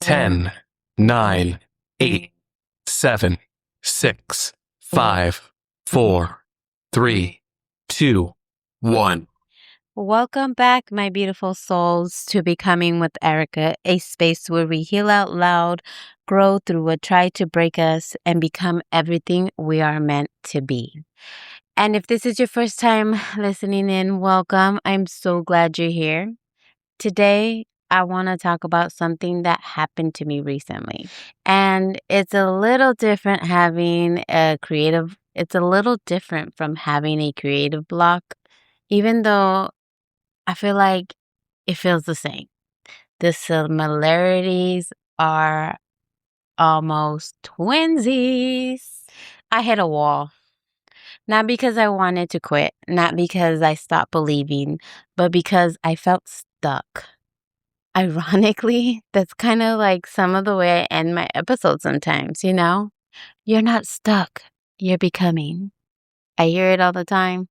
10, 9, 8, 7, 6, 5, 4, 3, 2, 1. Welcome back, my beautiful souls, to Becoming with Erika, a space where we heal out loud, grow through what tried to break us, and become everything we are meant to be. And if this is your first time listening in, welcome. I'm so glad you're here. Today, I want to talk about something that happened to me recently. And it's a little different it's a little different from having a creative block, even though I feel like it feels the same. The similarities are almost twinsies. I hit a wall. Not because I wanted to quit, not because I stopped believing, but because I felt stuck. Ironically, that's kind of like some of the way I end my episodes sometimes, you know? You're not stuck, you're becoming. I hear it all the time.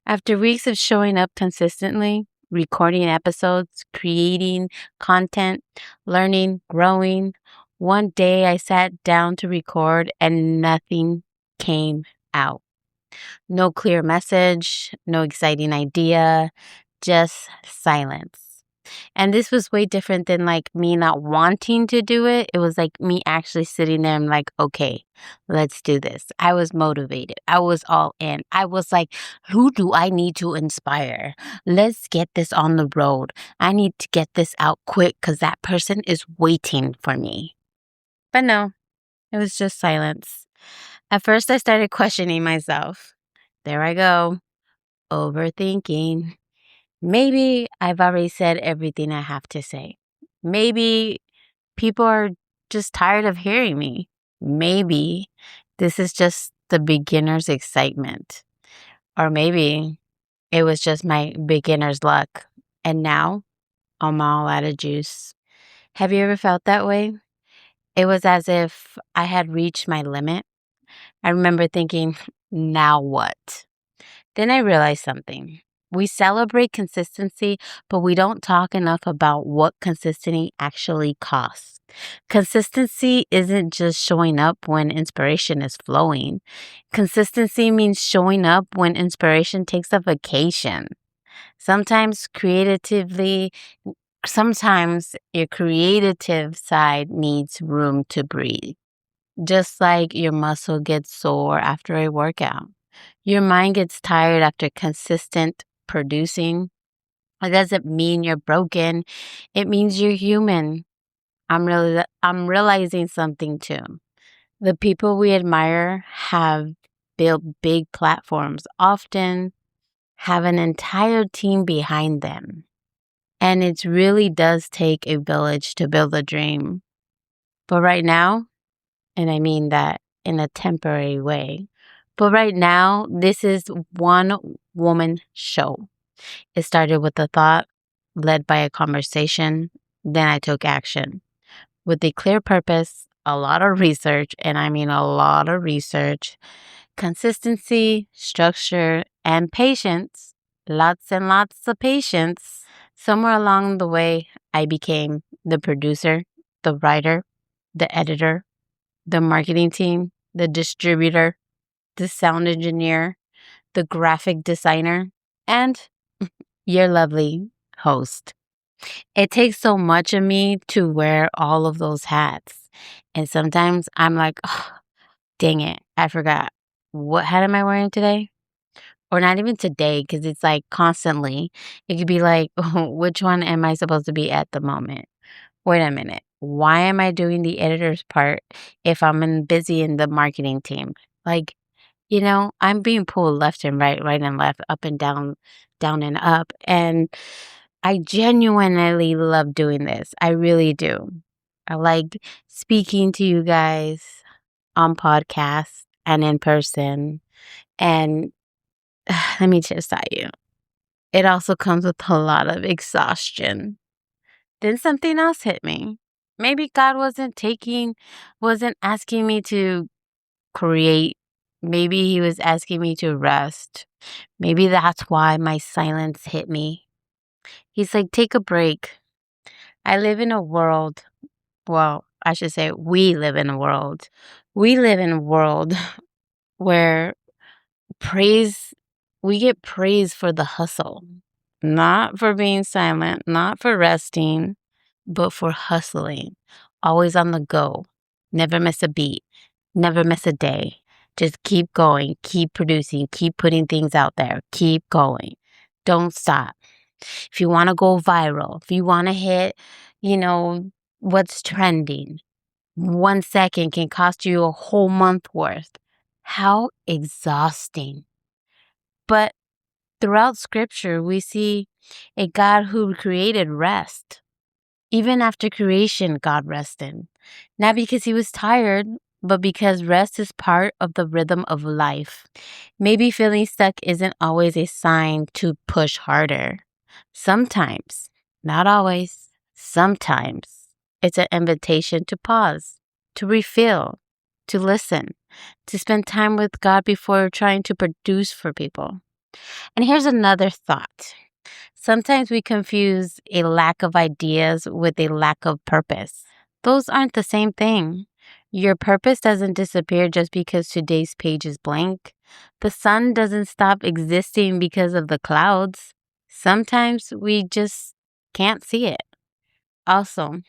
After weeks of showing up consistently, recording episodes, creating content, learning, growing, one day I sat down to record and nothing came out. No clear message, no exciting idea, just silence. And this was way different than like me not wanting to do it. It was like me actually sitting there and like, okay, let's do this. I was motivated. I was all in. I was like, who do I need to inspire? Let's get this on the road. I need to get this out quick because that person is waiting for me. But no, it was just silence. At first, I started questioning myself. There I go, overthinking. Maybe I've already said everything I have to say. Maybe people are just tired of hearing me. Maybe this is just the beginner's excitement. Or maybe it was just my beginner's luck. And now I'm all out of juice. Have you ever felt that way? It was as if I had reached my limit. I remember thinking, now what? Then I realized something. We celebrate consistency, but we don't talk enough about what consistency actually costs. Consistency isn't just showing up when inspiration is flowing. Consistency means showing up when inspiration takes a vacation. Sometimes sometimes your creative side needs room to breathe. Just like your muscle gets sore after a workout. Your mind gets tired after consistent producing. It doesn't mean you're broken. It means you're human. I'm realizing something too. The people we admire have built big platforms, often have an entire team behind them. And it really does take a village to build a dream. But right now, and I mean that in a temporary way, but right now, this is one woman show. It started with a thought, led by a conversation. Then I took action. With a clear purpose, a lot of research, and I mean a lot of research, consistency, structure, and patience. Lots and lots of patience. Somewhere along the way, I became the producer, the writer, the editor, the marketing team, the distributor, the sound engineer, the graphic designer, and your lovely host. It takes so much of me to wear all of those hats. And sometimes I'm like, oh, dang it, I forgot. What hat am I wearing today? Or not even today, because it's like constantly. It could be like, which one am I supposed to be at the moment? Wait a minute. Why am I doing the editor's part if busy in the marketing team? Like, I'm being pulled left and right and left, up and down, down and up. And I genuinely love doing this. I really do. I like speaking to you guys on podcasts and in person. And let me just tell you, it also comes with a lot of exhaustion. Then something else hit me. Maybe God wasn't asking me to create. Maybe he was asking me to rest. Maybe that's why my silence hit me. He's like, take a break. I live in a world Well, I should say we live in a world. We live in a world where praise, we get praise for the hustle, not for being silent, not for resting, but for hustling, always on the go, never miss a beat, never miss a day. Just keep going, keep producing, keep putting things out there, keep going. Don't stop. If you want to go viral, if you want to hit, you know, what's trending, 1 second can cost you a whole month worth. How exhausting. But throughout scripture, we see a God who created rest. Even after creation, God rested. Not because he was tired, but because rest is part of the rhythm of life. Maybe feeling stuck isn't always a sign to push harder. Sometimes, not always, sometimes it's an invitation to pause, to refill, to listen, to spend time with God before trying to produce for people. And here's another thought. Sometimes we confuse a lack of ideas with a lack of purpose. Those aren't the same thing. Your purpose doesn't disappear just because today's page is blank. The sun doesn't stop existing because of the clouds. Sometimes we just can't see it. Also,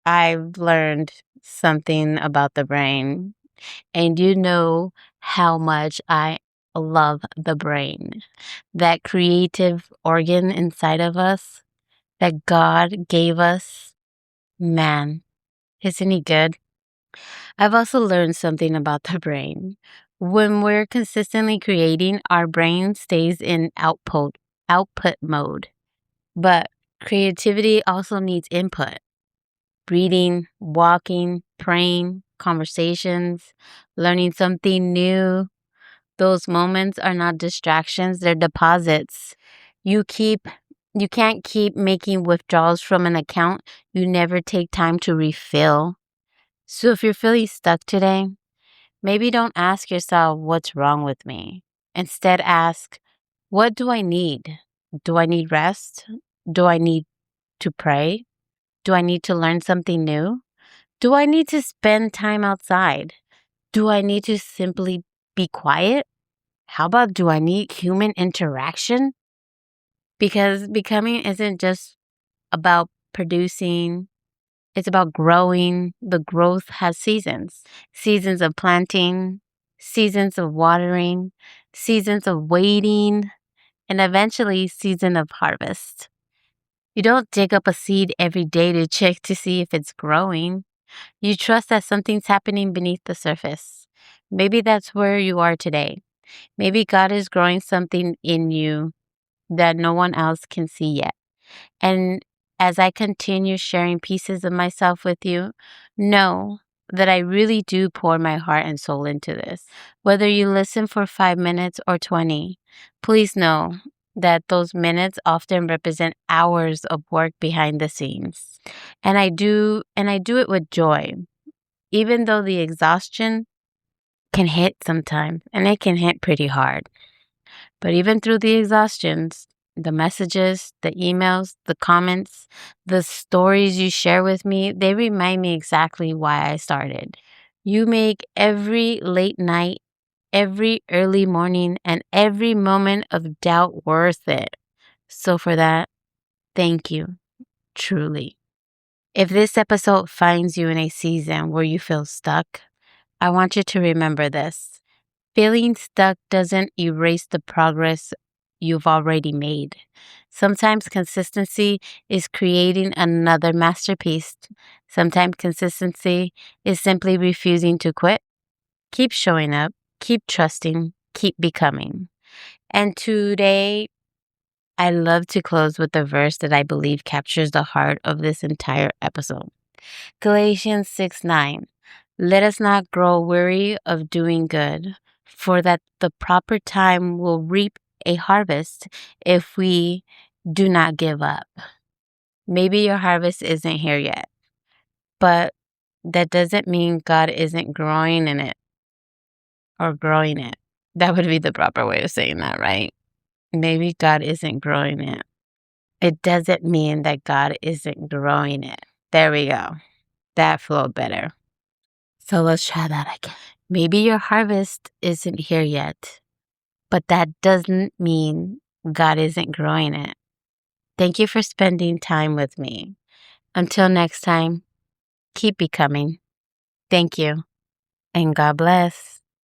I've learned something about the brain, and you know how much I love the brain. That creative organ inside of us that God gave us. Man, isn't he good? I've also learned something about the brain. When we're consistently creating, our brain stays in output mode. But creativity also needs input. Reading, walking, praying, conversations, learning something new. Those moments are not distractions, they're deposits. You keep you can't keep making withdrawals from an account you never take time to refill. So if you're feeling stuck today, maybe don't ask yourself what's wrong with me. Instead ask, what do I need? Do I need rest? Do I need to pray? Do I need to learn something new? Do I need to spend time outside? Do I need to simply be quiet? How about do I need human interaction? Because becoming isn't just about producing, it's about growing. The growth has seasons of planting, seasons of watering, seasons of waiting, and eventually season of harvest. You don't dig up a seed every day to check to see if it's growing. You trust that something's happening beneath the surface. Maybe that's where you are today. Maybe God is growing something in you that no one else can see yet. And as I continue sharing pieces of myself with you, know that I really do pour my heart and soul into this. Whether you listen for 5 minutes or 20, please know that those minutes often represent hours of work behind the scenes. And I do it with joy, even though the exhaustion can hit sometimes, and it can hit pretty hard. But even through the exhaustions, the messages, the emails, the comments, the stories you share with me, they remind me exactly why I started. You make every late night, every early morning, and every moment of doubt worth it. So for that, thank you, truly. If this episode finds you in a season where you feel stuck, I want you to remember this. Feeling stuck doesn't erase the progress you've already made. Sometimes consistency is creating another masterpiece. Sometimes consistency is simply refusing to quit. Keep showing up, keep trusting, keep becoming. And today, I love to close with a verse that I believe captures the heart of this entire episode. Galatians 6:9. Let us not grow weary of doing good, for that the proper time will reap a harvest if we do not give up. Maybe your harvest isn't here yet, but that doesn't mean God isn't growing in it or growing it. That would be the proper way of saying that, right? Maybe God isn't growing it. It doesn't mean that God isn't growing it. There we go. That flowed better. So let's try that again. Maybe your harvest isn't here yet, but that doesn't mean God isn't growing it. Thank you for spending time with me. Until next time, keep becoming. Thank you, and God bless.